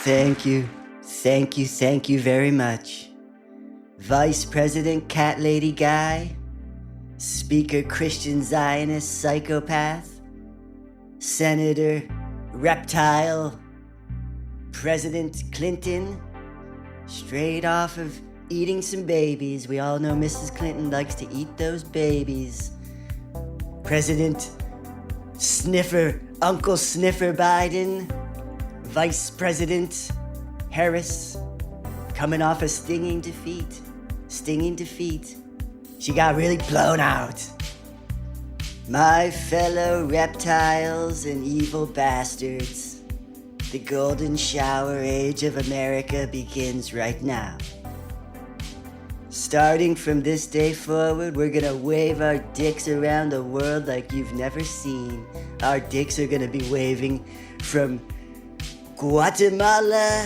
Thank you. Thank you very much. Vice President Cat Lady Guy, Speaker Christian Zionist Psychopath, Senator Reptile, President Clinton, straight off of eating some babies. We all know Mrs. Clinton likes to eat those babies. President Sniffer, Uncle Sniffer Biden, Vice President Harris, coming off a stinging defeat. She got really blown out. My fellow reptiles and evil bastards, the golden shower age of America begins right now. Starting from this day forward, we're gonna wave our dicks around the world like you've never seen. Our dicks are gonna be waving from Guatemala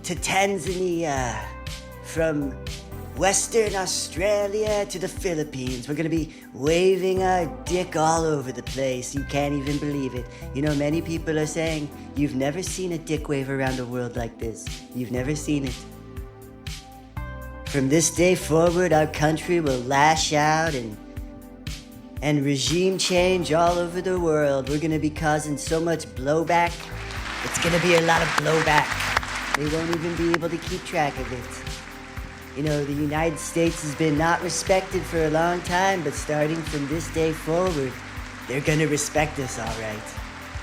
to Tanzania, from Western Australia to the Philippines. We're gonna be waving our dick all over the place. You can't even believe it. You know, many people are saying, you've never seen a dick wave around the world like this. You've never seen it. From this day forward, our country will lash out and regime change all over the world. We're gonna be causing so much blowback. It's gonna be a lot of blowback. They won't even be able to keep track of it. You know, the United States has been not respected for a long time, but starting from this day forward, they're gonna respect us, all right.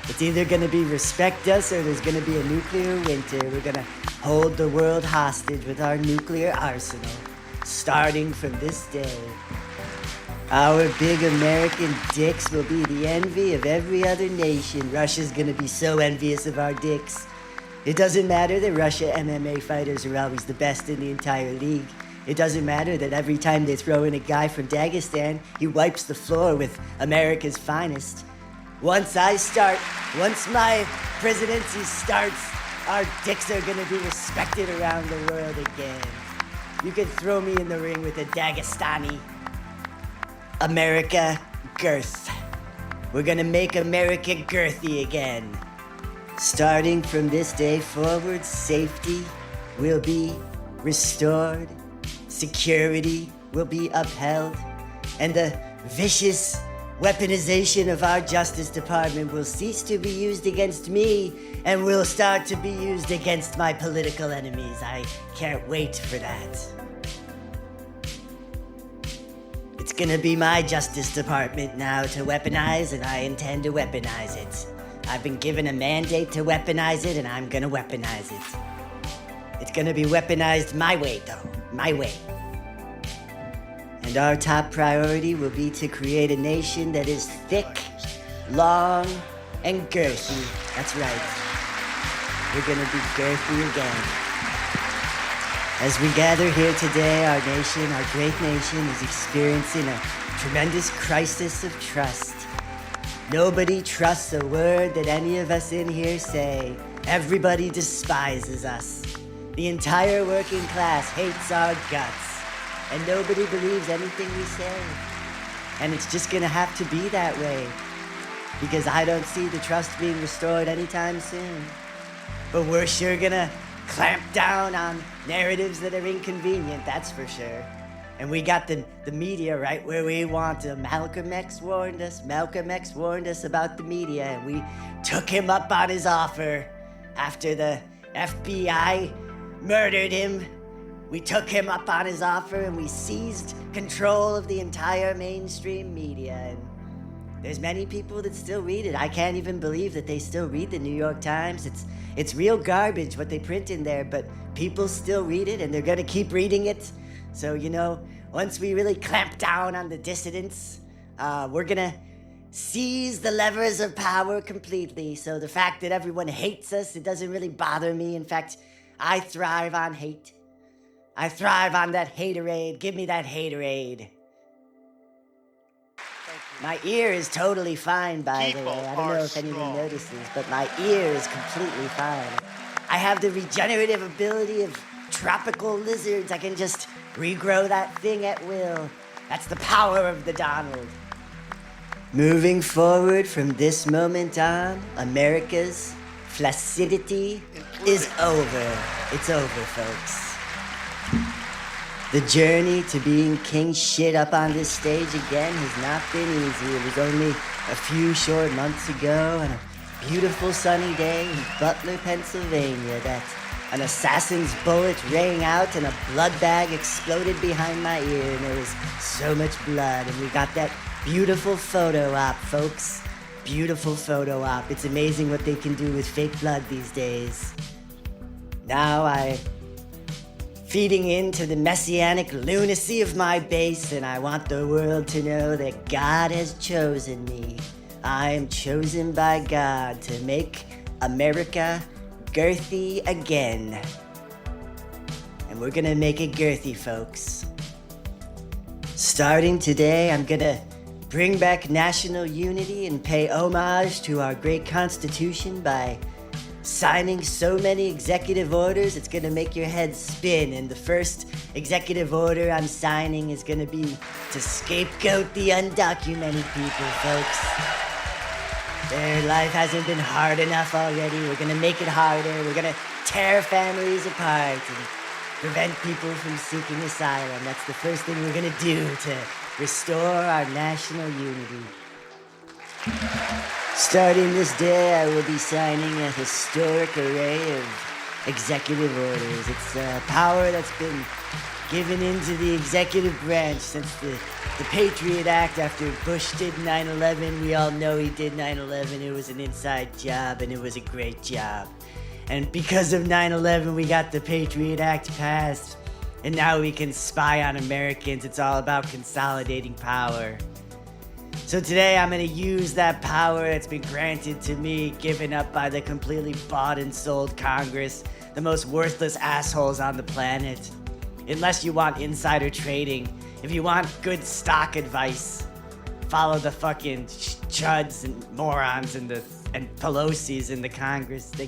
It's either gonna be respect us or there's gonna be a nuclear winter. We're gonna hold the world hostage with our nuclear arsenal, starting from this day. Our big American dicks will be the envy of every other nation. Russia's gonna be so envious of our dicks. It doesn't matter that Russia MMA fighters are always the best in the entire league. It doesn't matter that every time they throw in a guy from Dagestan, he wipes the floor with America's finest. Once my presidency starts, our dicks are gonna be respected around the world again. You can throw me in the ring with a Dagestani. America girth. We're gonna make America girthy again. Starting from this day forward, safety will be restored, security will be upheld, and the vicious weaponization of our Justice Department will cease to be used against me and will start to be used against my political enemies. I can't wait for that. It's gonna be my Justice Department now to weaponize, and I intend to weaponize it. I've been given a mandate to weaponize it, and I'm gonna weaponize it. It's gonna be weaponized my way, though. My way. And our top priority will be to create a nation that is thick, long, and girthy. That's right. We're gonna be girthy again. As we gather here today, our nation, our great nation, is experiencing a tremendous crisis of trust. Nobody trusts a word that any of us in here say. Everybody despises us. The entire working class hates our guts. And nobody believes anything we say. And it's just gonna have to be that way. Because I don't see the trust being restored anytime soon. But we're sure gonna clamp down on narratives that are inconvenient, that's for sure. And we got the media right where we want them. Malcolm X warned us about the media, and we took him up on his offer after the FBI murdered him. We took him up on his offer and we seized control of the entire mainstream media. And there's many people that still read it. I can't even believe that they still read the New York Times. It's real garbage what they print in there, but people still read it and they're gonna keep reading it. So, you know, once we really clamp down on the dissidents, we're gonna seize the levers of power completely. So the fact that everyone hates us, it doesn't really bother me. In fact, I thrive on hate. I thrive on that haterade. Give me that haterade. My ear is totally fine, by the way. I don't know if anyone notices, but my ear is completely fine. I have the regenerative ability of tropical lizards. I can just regrow that thing at will. That's the power of the Donald. Moving forward from this moment on, America's flaccidity is over. It's over, folks. The journey to being king shit up on this stage again has not been easy. It was only a few short months ago on a beautiful sunny day in Butler, Pennsylvania that an assassin's bullet rang out and a blood bag exploded behind my ear, and there was so much blood, and we got that beautiful photo op, folks. Beautiful photo op. It's amazing what they can do with fake blood these days. Now feeding into the messianic lunacy of my base, and I want the world to know that God has chosen me. I am chosen by God to make America girthy again. And we're gonna make it girthy, folks. Starting today, I'm gonna bring back national unity and pay homage to our great Constitution by signing so many executive orders, it's gonna make your head spin. And the first executive order I'm signing is gonna be to scapegoat the undocumented people, folks. Their life hasn't been hard enough already. We're gonna make it harder. We're gonna tear families apart and prevent people from seeking asylum. That's the first thing we're gonna do to restore our national unity. Starting this day, I will be signing a historic array of executive orders. It's power that's been given into the executive branch since the Patriot Act after Bush did 9/11. We all know he did 9/11. It was an inside job, and it was a great job. And because of 9/11, we got the Patriot Act passed, and now we can spy on Americans. It's all about consolidating power. So today I'm going to use that power that's been granted to me, given up by the completely bought and sold Congress, the most worthless assholes on the planet. Unless you want insider trading, if you want good stock advice, follow the fucking chuds and morons and Pelosi's in the Congress. They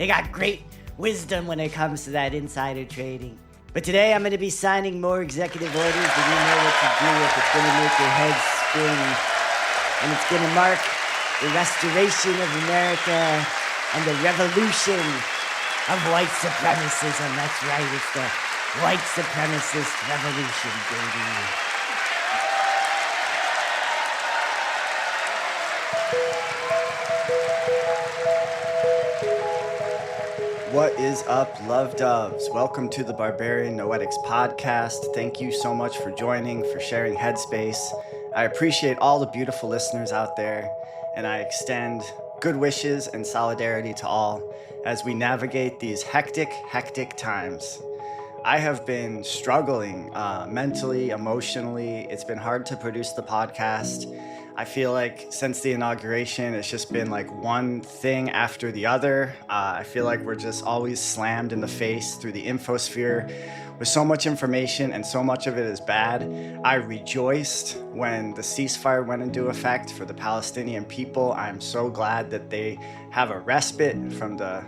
got great wisdom when it comes to that insider trading. But today I'm going to be signing more executive orders that you know what to do with. It's going to make your head spin. And it's going to mark the restoration of America and the revolution of white supremacism. That's right, it's the white supremacist revolution, baby. What is up, love doves? Welcome to the Barbarian Noetics podcast. Thank you so much for joining, for sharing headspace. I appreciate all the beautiful listeners out there, and I extend good wishes and solidarity to all as we navigate these hectic times. I have been struggling mentally, emotionally. It's been hard to produce the podcast. I feel like since the inauguration, it's just been like one thing after the other. I feel like we're just always slammed in the face through the infosphere with so much information, and so much of it is bad. I rejoiced when the ceasefire went into effect for the Palestinian people. I'm so glad that they have a respite from the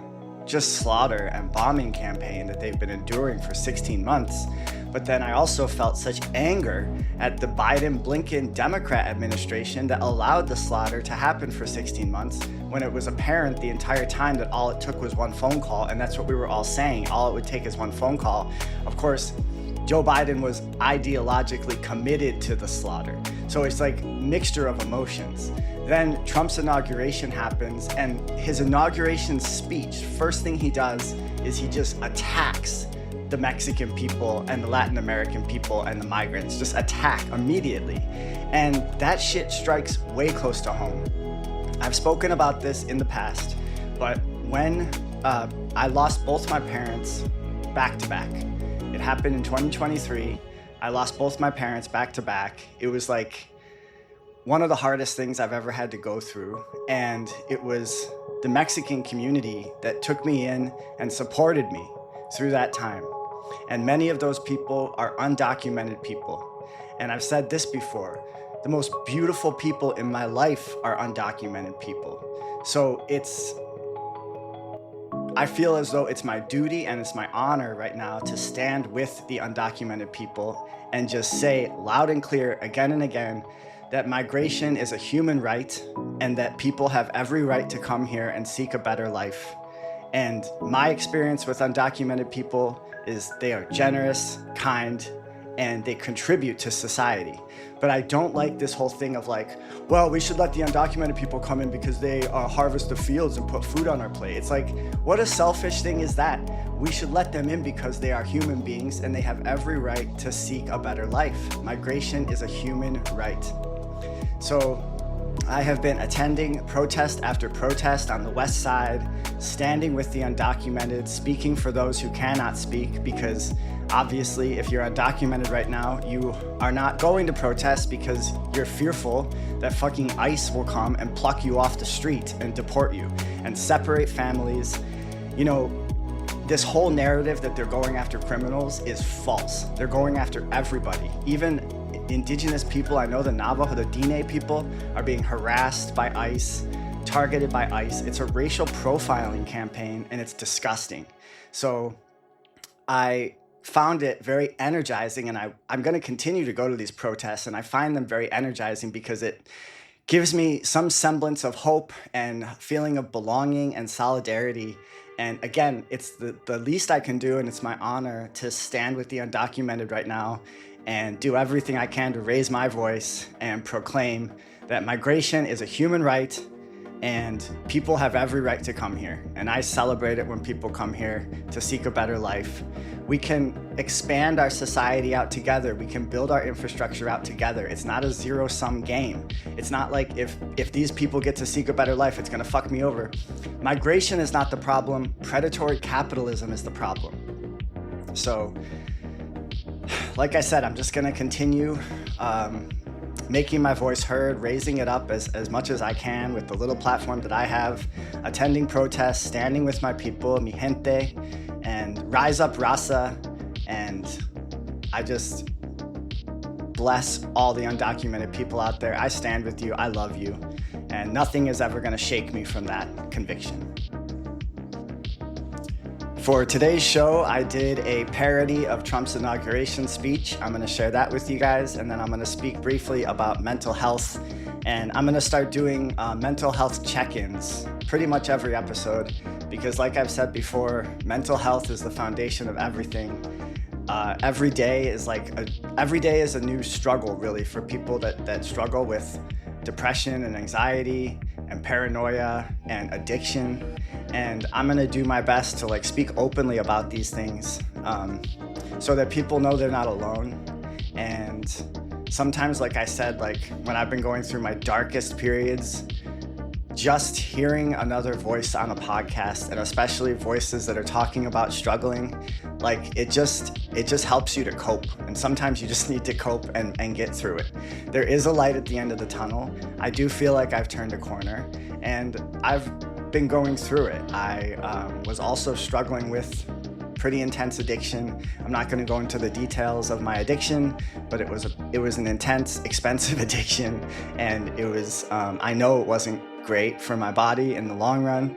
just slaughter and bombing campaign that they've been enduring for 16 months. But then I also felt such anger at the Biden-Blinken Democrat administration that allowed the slaughter to happen for 16 months when it was apparent the entire time that all it took was one phone call, and that's what we were all saying. All it would take is one phone call. Of course, Joe Biden was ideologically committed to the slaughter. So it's like mixture of emotions. Then Trump's inauguration happens, and his inauguration speech, first thing he does is he just attacks the Mexican people and the Latin American people and the migrants, just attack immediately. And that shit strikes way close to home. I've spoken about this in the past, but when I lost both my parents back to back, it happened in 2023. I lost both my parents back to back. It was like one of the hardest things I've ever had to go through. And it was the Mexican community that took me in and supported me through that time. And many of those people are undocumented people. And I've said this before, the most beautiful people in my life are undocumented people. So I feel as though it's my duty and it's my honor right now to stand with the undocumented people and just say loud and clear again and again that migration is a human right, and that people have every right to come here and seek a better life. And my experience with undocumented people is they are generous, kind, and they contribute to society. But I don't like this whole thing of like, well, we should let the undocumented people come in because they harvest the fields and put food on our plate. It's like, what a selfish thing is that? We should let them in because they are human beings and they have every right to seek a better life. Migration is a human right. So I have been attending protest after protest on the West Side, standing with the undocumented, speaking for those who cannot speak, because obviously if you're undocumented right now, you are not going to protest because you're fearful that fucking ICE will come and pluck you off the street and deport you and separate families. You know, this whole narrative that they're going after criminals is false. They're going after everybody. Even indigenous people, I know the Navajo, the Diné people are being harassed by ICE, targeted by ICE. It's a racial profiling campaign and it's disgusting. So I found it very energizing, and I'm going to continue to go to these protests, and I find them very energizing because it gives me some semblance of hope and feeling of belonging and solidarity. And again, it's the least I can do, and it's my honor to stand with the undocumented right now and do everything I can to raise my voice and proclaim that migration is a human right and people have every right to come here. And I celebrate it when people come here to seek a better life. We can expand our society out together. We can build our infrastructure out together. It's not a zero-sum game. It's not like if these people get to seek a better life, it's gonna fuck me over. Migration is not the problem. Predatory capitalism is the problem. So, like I said, I'm just gonna continue making my voice heard, raising it up as much as I can with the little platform that I have, attending protests, standing with my people, mi gente, and rise up Rasa. And I just bless all the undocumented people out there. I stand with you, I love you, and nothing is ever gonna shake me from that conviction. For today's show, I did a parody of Trump's inauguration speech. I'm gonna share that with you guys, and then I'm gonna speak briefly about mental health. And I'm gonna start doing mental health check-ins pretty much every episode, because like I've said before, mental health is the foundation of everything. Every day is a new struggle, really, for people that struggle with depression and anxiety and paranoia and addiction. And I'm gonna do my best to speak openly about these things so that people know they're not alone. And sometimes, like I said, when I've been going through my darkest periods, just hearing another voice on a podcast, and especially voices that are talking about struggling, it just helps you to cope. And sometimes you just need to cope and get through it. There is a light at the end of the tunnel. I do feel like I've turned a corner, and I've been going through it. I was also struggling with pretty intense addiction. I'm not going to go into the details of my addiction, but it was an intense, expensive addiction, and it was I know it wasn't great for my body in the long run,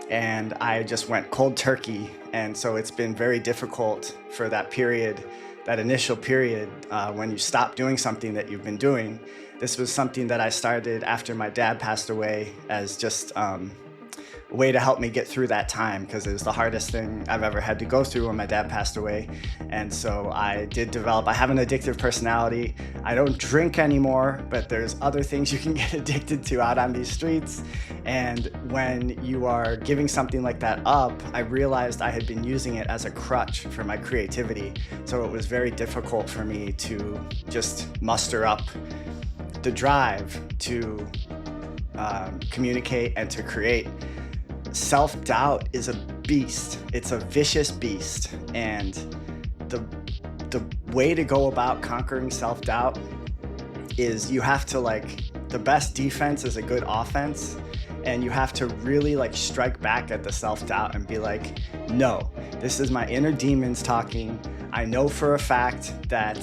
and I just went cold turkey. And so it's been very difficult for that period, that initial period, when you stop doing something that you've been doing. This was something that I started after my dad passed away as just a way to help me get through that time, because it was the hardest thing I've ever had to go through when my dad passed away. And so I have an addictive personality. I don't drink anymore, but there's other things you can get addicted to out on these streets. And when you are giving something like that up, I realized I had been using it as a crutch for my creativity. So it was very difficult for me to just muster up the drive to communicate and to create. Self-doubt is a beast. It's a vicious beast. And the way to go about conquering self-doubt is you have to the best defense is a good offense. And you have to really strike back at the self-doubt and be like, no, this is my inner demons talking. I know for a fact that,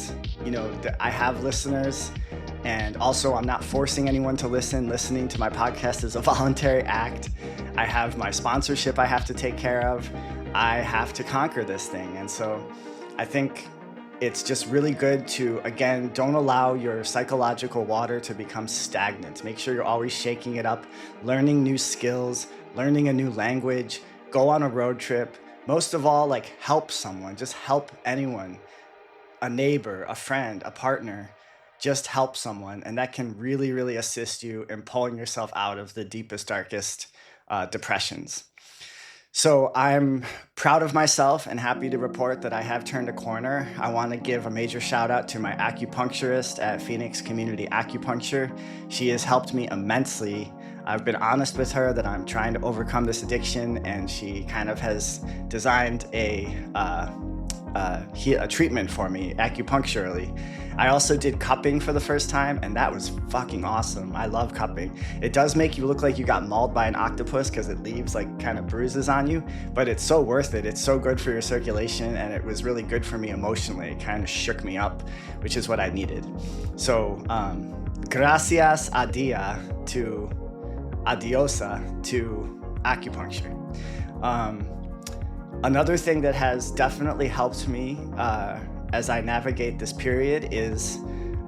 that I have listeners. And also, I'm not forcing anyone to listen. Listening to my podcast is a voluntary act. I have my sponsorship I have to take care of. I have to conquer this thing. And so I think It's just really good to, again, don't allow your psychological water to become stagnant. Make sure you're always shaking it up, learning new skills, learning a new language, go on a road trip. Most of all, like, help someone, just help anyone, a neighbor, a friend, a partner, just help someone. And that can really, really assist you in pulling yourself out of the deepest, darkest depressions. So I'm proud of myself and happy to report that I have turned a corner. I want to give a major shout out to my acupuncturist at Phoenix Community Acupuncture. She has helped me immensely. I've been honest with her that I'm trying to overcome this addiction, and she kind of has designed a treatment for me acupuncturally. I also did cupping for the first time, and that was fucking awesome. I love cupping. It does make you look like you got mauled by an octopus because it leaves like kind of bruises on you, but it's so worth it. It's so good for your circulation, and it was really good for me emotionally. It kind of shook me up, which is what I needed. So gracias a dia to adiosa to acupuncture. Another thing that has definitely helped me as I navigate this period is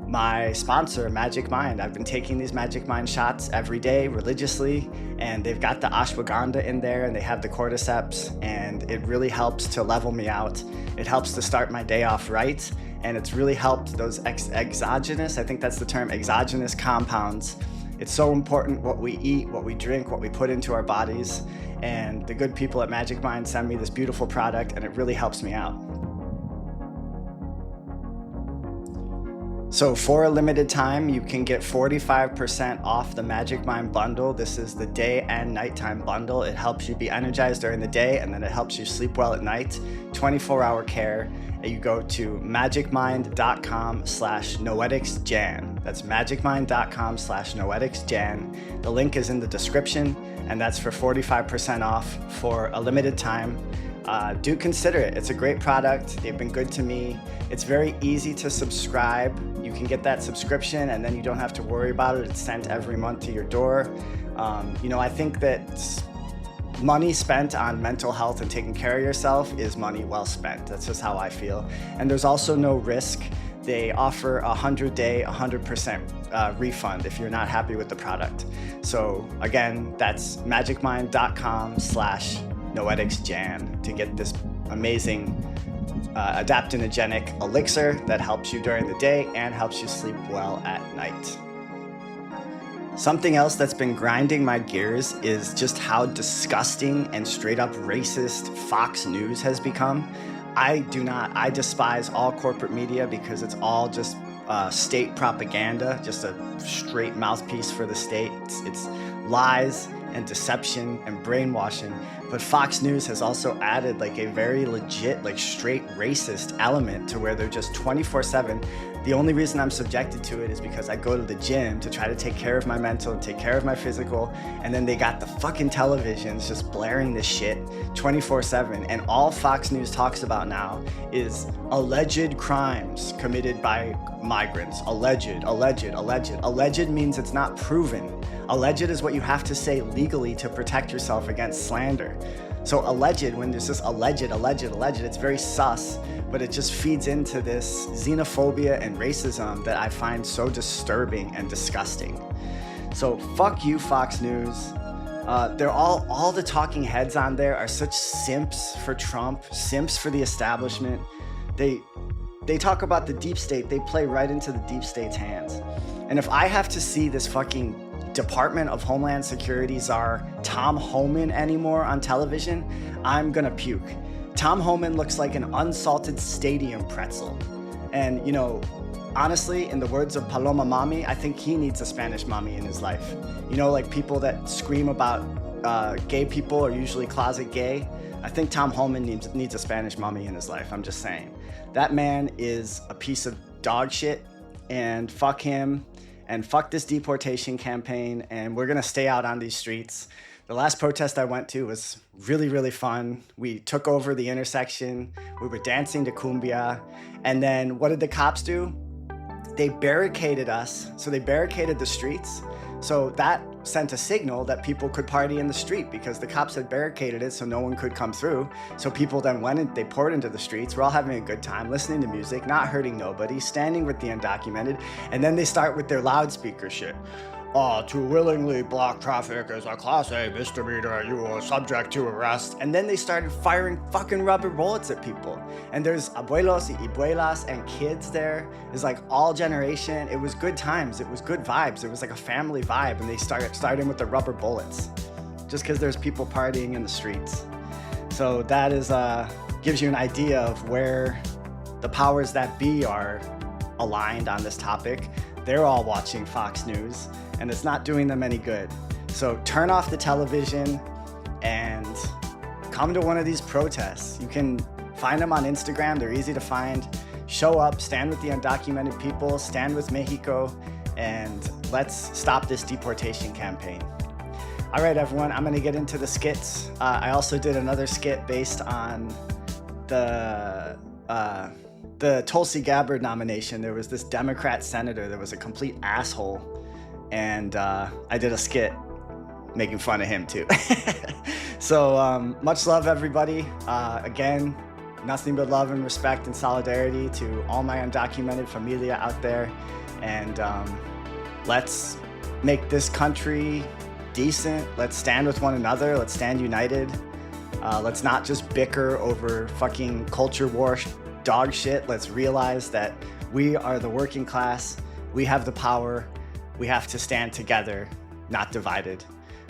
my sponsor, Magic Mind. I've been taking these Magic Mind shots every day religiously, and they've got the ashwagandha in there, and they have the cordyceps, and it really helps to level me out. It helps to start my day off right, and it's really helped those exogenous, I think that's the term, exogenous compounds. It's so important what we eat, what we drink, what we put into our bodies, and the good people at Magic Mind send me this beautiful product, and it really helps me out. So for a limited time, you can get 45% off the Magic Mind bundle. This is the day and nighttime bundle. It helps you be energized during the day, and then it helps you sleep well at night. 24-hour care. You go to magicmind.com/noeticsjan. That's magicmind.com/noeticsjan. The link is in the description, and that's for 45% off for a limited time. Do consider it. It's a great product. They've been good to me. It's very easy to subscribe. You can get that subscription, and then you don't have to worry about it. It's sent every month to your door. I think that money spent on mental health and taking care of yourself is money well spent. That's just how I feel. And there's also no risk. They offer a 100-day, 100% refund if you're not happy with the product. So again, that's magicmind.com/noeticsjan to get this amazing adaptogenic elixir that helps you during the day and helps you sleep well at night. Something else that's been grinding my gears is just how disgusting and straight up racist Fox News has become. I despise all corporate media because it's all just state propaganda, just a straight mouthpiece for the state. It's lies and deception and brainwashing. But Fox News has also added like a very legit, like straight racist element to where they're just 24/7. The only reason I'm subjected to it is because I go to the gym to try to take care of my mental and take care of my physical. And then they got the fucking televisions just blaring this shit 24/7. And all Fox News talks about now is alleged crimes committed by migrants. Alleged. Alleged means it's not proven. Alleged is what you have to say legally to protect yourself against slander. So alleged, when there's just alleged, it's very sus, but it just feeds into this xenophobia and racism that I find so disturbing and disgusting. So fuck you, Fox News. They're all the talking heads on there are such simps for Trump, simps for the establishment. They talk about the deep state. They play right into the deep state's hands. And if I have to see this fucking Department of Homeland Security czar Tom Homan anymore on television, I'm gonna puke. Tom Homan looks like an unsalted stadium pretzel. And honestly, in the words of Paloma Mami, I think he needs a Spanish mommy in his life. Like people that scream about gay people are usually closet gay. I think Tom Homan needs a Spanish mommy in his life. I'm just saying. That man is a piece of dog shit, and fuck him. And fuck this deportation campaign, and we're gonna stay out on these streets. The last protest I went to was really, really fun. We took over the intersection, we were dancing to cumbia, and then what did the cops do? They barricaded us, so they barricaded the streets. So that sent a signal that people could party in the street because the cops had barricaded it so no one could come through. So people then went and they poured into the streets. We're all having a good time, listening to music, not hurting nobody, standing with the undocumented. And then they start with their loudspeaker shit. To willingly block traffic is a class A misdemeanor. You are subject to arrest. And then they started firing fucking rubber bullets at people. And there's abuelos y abuelas and kids there. It's like all generation. It was good times. It was good vibes. It was like a family vibe. And they starting with the rubber bullets just because there's people partying in the streets. So that is gives you an idea of where the powers that be are aligned on this topic. They're all watching Fox News, and it's not doing them any good. So turn off the television and come to one of these protests. You can find them on Instagram. They're easy to find. Show up, stand with the undocumented people, stand with Mexico, and let's stop this deportation campaign. All right, everyone, I'm gonna get into the skits. I also did another skit based on the Tulsi Gabbard nomination. There was this Democrat senator that was a complete asshole, and I did a skit making fun of him too. So much love, everybody. Again, nothing but love and respect and solidarity to all my undocumented familia out there, and let's make this country decent. Let's stand with one another. Let's stand united. Let's not just bicker over fucking culture war dog shit. Let's realize that we are the working class. We have the power. We have to stand together, not divided.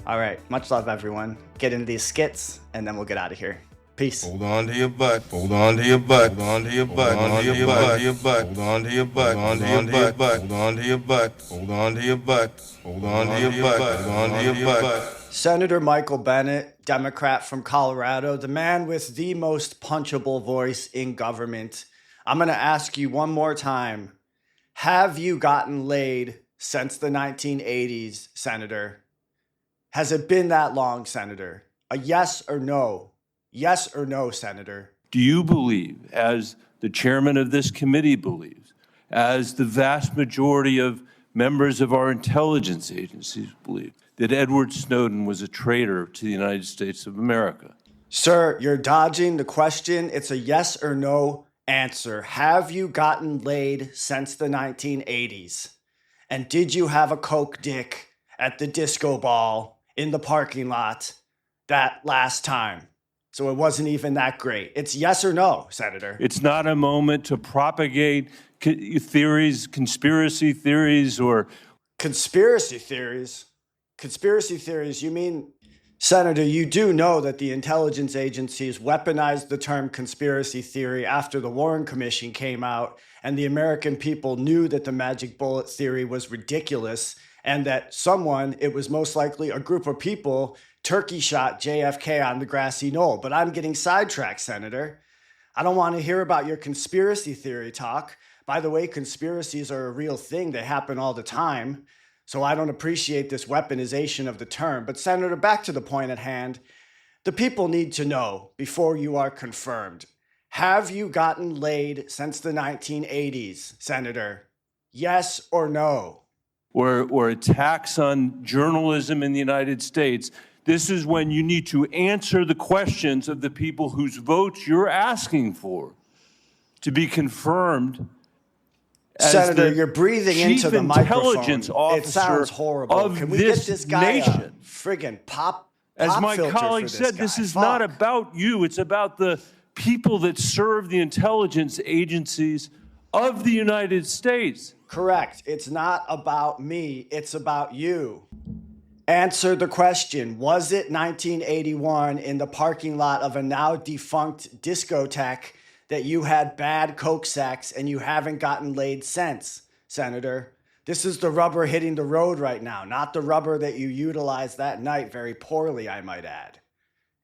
All right, much love, everyone. Get into these skits, and then we'll get out of here. Peace. Hold on to your butt. Hold on to your butt. Hold on to your butt. Hold on to your butt. Hold on to your butt. Hold on to your butt. Hold on to your butt. Hold on to your butt. Hold on to your butt. Hold on to your butt. Senator Michael Bennet, Democrat from Colorado, the man with the most punchable voice in government. I'm going to ask you one more time. Have you gotten laid since the 1980s, Senator? Has it been that long, Senator? A yes or no? Yes or no, Senator? Do you believe, as the chairman of this committee believes, as the vast majority of members of our intelligence agencies believe, that Edward Snowden was a traitor to the United States of America? Sir, you're dodging the question. It's a yes or no answer. Have you gotten laid since the 1980s? And did you have a coke dick at the disco ball in the parking lot that last time? So it wasn't even that great. It's yes or no, Senator. It's not a moment to propagate theories, conspiracy theories, or... Conspiracy theories? Conspiracy theories, you mean... Senator, you do know that the intelligence agencies weaponized the term conspiracy theory after the Warren Commission came out, and the American people knew that the magic bullet theory was ridiculous, and that someone, it was most likely a group of people, turkey shot JFK on the grassy knoll. But I'm getting sidetracked, Senator. I don't want to hear about your conspiracy theory talk. By the way, conspiracies are a real thing. They happen all the time. So I don't appreciate this weaponization of the term. But Senator, back to the point at hand. The people need to know before you are confirmed. Have you gotten laid since the 1980s, Senator? Yes or no? Or attacks on journalism in the United States. This is when you need to answer the questions of the people whose votes you're asking for to be confirmed. Senator, you're breathing into the microphone. Intelligence officer it sounds horrible. Can we get this guy a friggin' pop As my filter colleague for said, this is not about you. It's about the people that serve the intelligence agencies of the United States. Correct. It's not about me. It's about you. Answer the question. Was it 1981 in the parking lot of a now defunct discotheque that you had bad coke sex and you haven't gotten laid since, Senator? This is the rubber hitting the road right now, not the rubber that you utilized that night very poorly, I might add.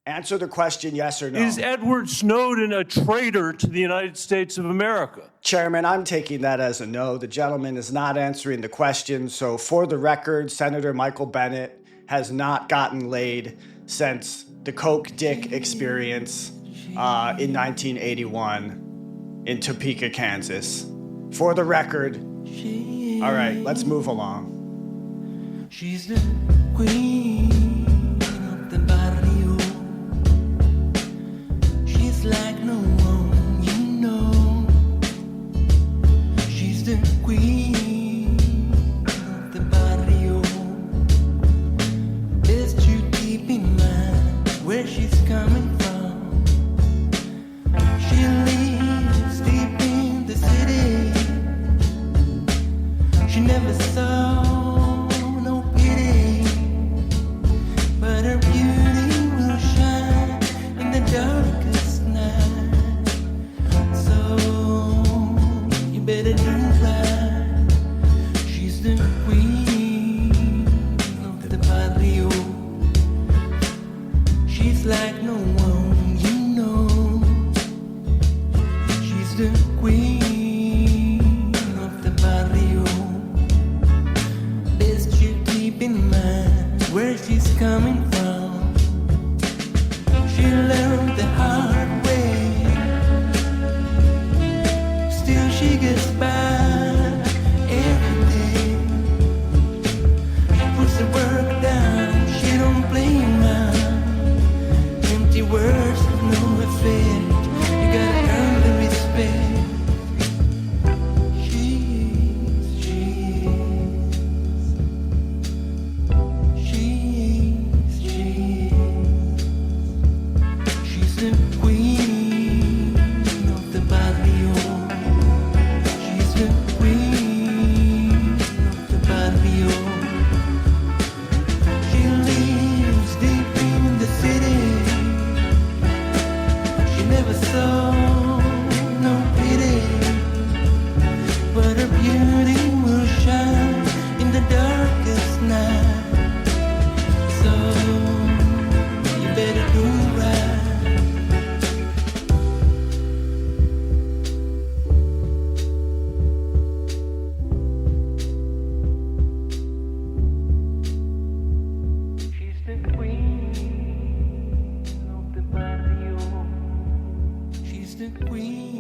Answer the question, yes or no. Is Edward Snowden a traitor to the United States of America? Chairman, I'm taking that as a no. The gentleman is not answering the question. So for the record, Senator Michael Bennet has not gotten laid since the coke dick experience in 1981 in Topeka, Kansas. For the record. All right, let's move along. She's the queen of the barrio. She's like no one you know. She's the queen of the barrio. Best you keep in mind where she's coming from. She lives deep in the city. She never saw no pity, but her beauty will shine in the darkest night. So you better do right. She's the queen of the barrio. She's like no one you know. She's the queen of the barrio. Best you keep in mind where she's coming from. She learned the hard way. Still she gets by every day. Puts the work down, she don't play around. Empty words have no effect. You gotta earn the respect. She's the queen of the barrio. She's the queen of the barrio. She lives deep in the city. She never saw no pity, but her beauty will shine in the darkest night. So you better do right. She's the queen of the barrio. She's the queen.